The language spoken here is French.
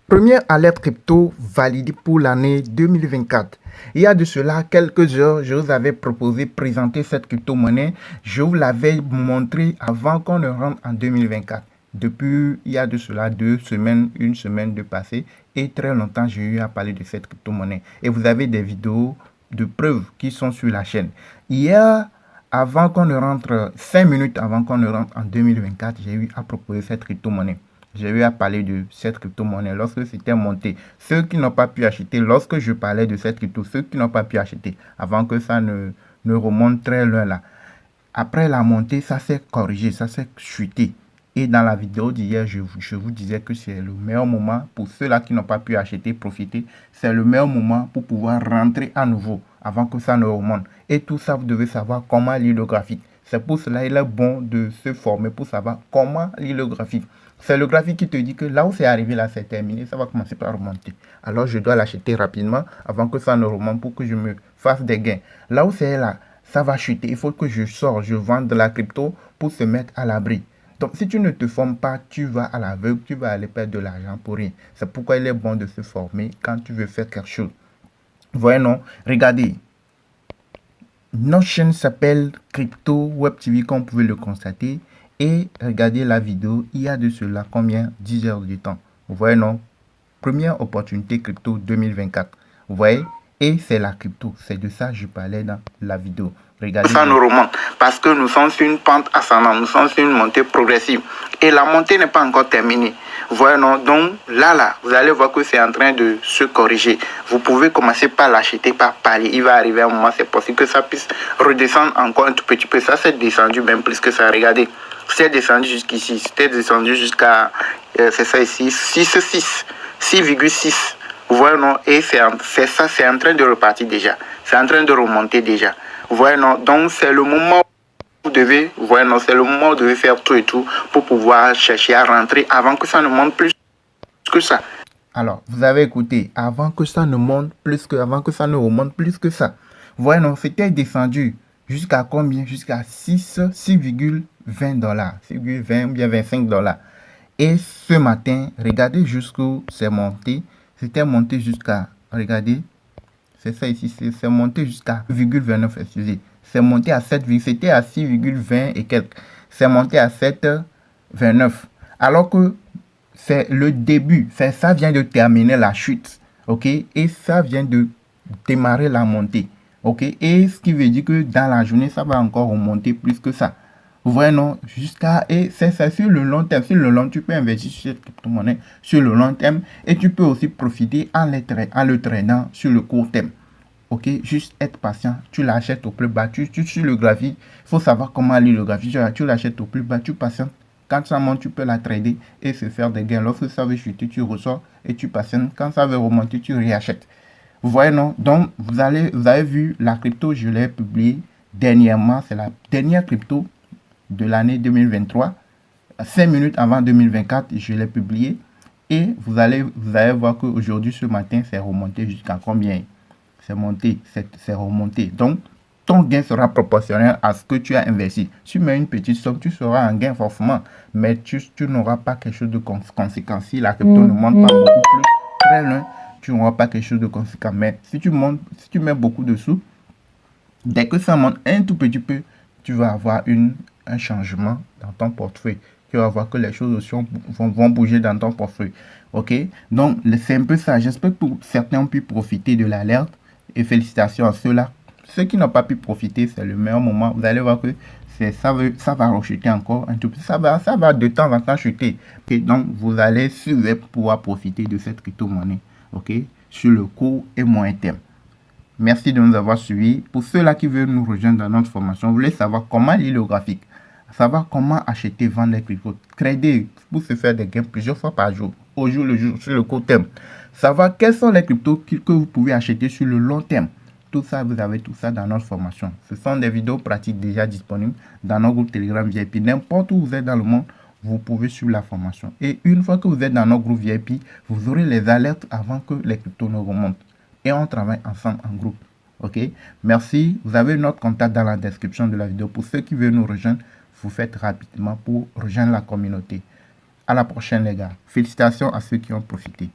Première alerte crypto validée pour l'année 2024. Il y a de cela quelques heures, je vous avais proposé de présenter cette crypto-monnaie. Je vous l'avais montré avant qu'on ne rentre en 2024. Depuis, il y a de cela 2 semaines, une semaine de passé et très longtemps, j'ai eu à parler de cette crypto-monnaie. Et vous avez des vidéos de preuves qui sont sur la chaîne. Hier, avant qu'on ne rentre, 5 minutes avant qu'on ne rentre en 2024, j'ai eu à proposer cette crypto-monnaie. J'ai eu à parler de cette crypto-monnaie lorsque c'était monté. Ceux qui n'ont pas pu acheter, lorsque je parlais de cette crypto, ceux qui n'ont pas pu acheter, avant que ça ne remonte très loin là. Après la montée, ça s'est corrigé, ça s'est chuté. Et dans la vidéo d'hier, je vous disais que c'est le meilleur moment pour ceux-là qui n'ont pas pu acheter, profiter. C'est le meilleur moment pour pouvoir rentrer à nouveau avant que ça ne remonte. Et tout ça, vous devez savoir comment lire le graphique. C'est pour cela qu'il est bon de se former pour savoir comment lire le graphique. C'est le graphique qui te dit que là où c'est arrivé, là c'est terminé, ça va commencer par remonter. Alors je dois l'acheter rapidement avant que ça ne remonte pour que je me fasse des gains. Là où c'est là, ça va chuter. Il faut que je sorte, je vende de la crypto pour se mettre à l'abri. Donc si tu ne te formes pas, tu vas à l'aveugle, tu vas aller perdre de l'argent pour rien. C'est pourquoi il est bon de se former quand tu veux faire quelque chose. Voyez non, regardez. Notre chaîne s'appelle Crypto Web TV comme vous pouvez le constater. Et regardez la vidéo, il y a de cela combien? 10 heures de temps. Vous voyez non? Première opportunité crypto 2024. Vous voyez? Et c'est la crypto. C'est de ça que je parlais dans la vidéo. Regardez. Ça nous remonte parce que nous sommes sur une pente ascendante. Nous sommes sur une montée progressive. Et la montée n'est pas encore terminée. Vous voyez non? Donc là, vous allez voir que c'est en train de se corriger. Vous pouvez commencer par l'acheter, par parler. Il va arriver un moment, c'est possible que ça puisse redescendre encore un tout petit peu. Ça s'est descendu même plus que ça. Regardez. C'est descendu jusqu'ici. C'était descendu jusqu'à, c'est ça ici, 6,6. Vous voyez, non? Et c'est ça, c'est en train de repartir déjà. C'est en train de remonter déjà. Vous voyez, non? Donc, c'est le moment où vous devez, vous voyez, non? C'est le moment où vous devez faire tout et tout pour pouvoir chercher à rentrer avant que ça ne monte plus que ça. Alors, vous avez écouté, avant que ça ne monte plus que, avant que ça ne remonte plus que ça. Vous voyez, non? C'était descendu jusqu'à combien? Jusqu'à 6,20 $, 6,20 ou bien 25 $. Et ce matin, regardez jusqu'où c'est monté. C'était monté jusqu'à, regardez, c'est ça ici, c'est monté jusqu'à 0,29, excusez. C'est monté à 7, c'était à 6,20 et quelques. C'est monté à 7,29. Alors que c'est le début, ça vient de terminer la chute, ok? Et ça vient de démarrer la montée, ok? Et ce qui veut dire que dans la journée, ça va encore remonter plus que ça. Vous voyez, non? Jusqu'à, et c'est ça sur le long terme. Sur le long, tu peux investir sur cette crypto-monnaie sur le long terme et tu peux aussi profiter en le traînant sur le court terme. Ok, juste être patient. Tu l'achètes au plus bas. Tu suis le graphique. Il faut savoir comment lire le graphique. Tu l'achètes au plus bas. Tu patientes. Quand ça monte, tu peux la trader et se faire des gains. Lorsque ça veut chuter, tu ressors et tu patientes. Quand ça veut remonter, tu réachètes. Vous voyez, non? Donc, vous avez vu la crypto, je l'ai publiée dernièrement. C'est la dernière crypto de l'année 2023, 5 minutes avant 2024, je l'ai publié et vous allez voir qu'aujourd'hui, ce matin, c'est remonté jusqu'à combien? C'est monté, c'est remonté. Donc, ton gain sera proportionnel à ce que tu as investi. Si tu mets une petite somme, tu seras en gain forcément, mais tu n'auras pas quelque chose de conséquent. Si la crypto ne monte pas beaucoup plus, très loin, tu n'auras pas quelque chose de conséquent. Mais si tu mets beaucoup de sous, dès que ça monte un tout petit peu, tu vas avoir un changement dans ton portefeuille. Tu vas voir que les choses aussi vont bouger dans ton portefeuille. Ok? Donc, c'est un peu ça. J'espère que certains ont pu profiter de l'alerte. Et félicitations à ceux-là. Ceux qui n'ont pas pu profiter, c'est le meilleur moment. Vous allez voir que ça va rechuter encore un tout peu. Ça va de temps en temps chuter. Okay? Donc, vous allez pouvoir profiter de cette crypto-monnaie. Ok? Sur le court et moyen terme. Merci de nous avoir suivis. Pour ceux-là qui veulent nous rejoindre dans notre formation, vous voulez savoir comment lire le graphique, savoir comment acheter, vendre les cryptos, trader pour se faire des gains plusieurs fois par jour, au jour le jour, sur le court terme. Savoir quels sont les cryptos que vous pouvez acheter sur le long terme. Tout ça, vous avez tout ça dans notre formation. Ce sont des vidéos pratiques déjà disponibles dans notre groupe Telegram VIP. N'importe où vous êtes dans le monde, vous pouvez suivre la formation. Et une fois que vous êtes dans notre groupe VIP, vous aurez les alertes avant que les cryptos ne remontent. Et on travaille ensemble en groupe. Ok, merci. Vous avez notre contact dans la description de la vidéo. Pour ceux qui veulent nous rejoindre, vous faites rapidement pour rejoindre la communauté. À la prochaine les gars. Félicitations à ceux qui ont profité.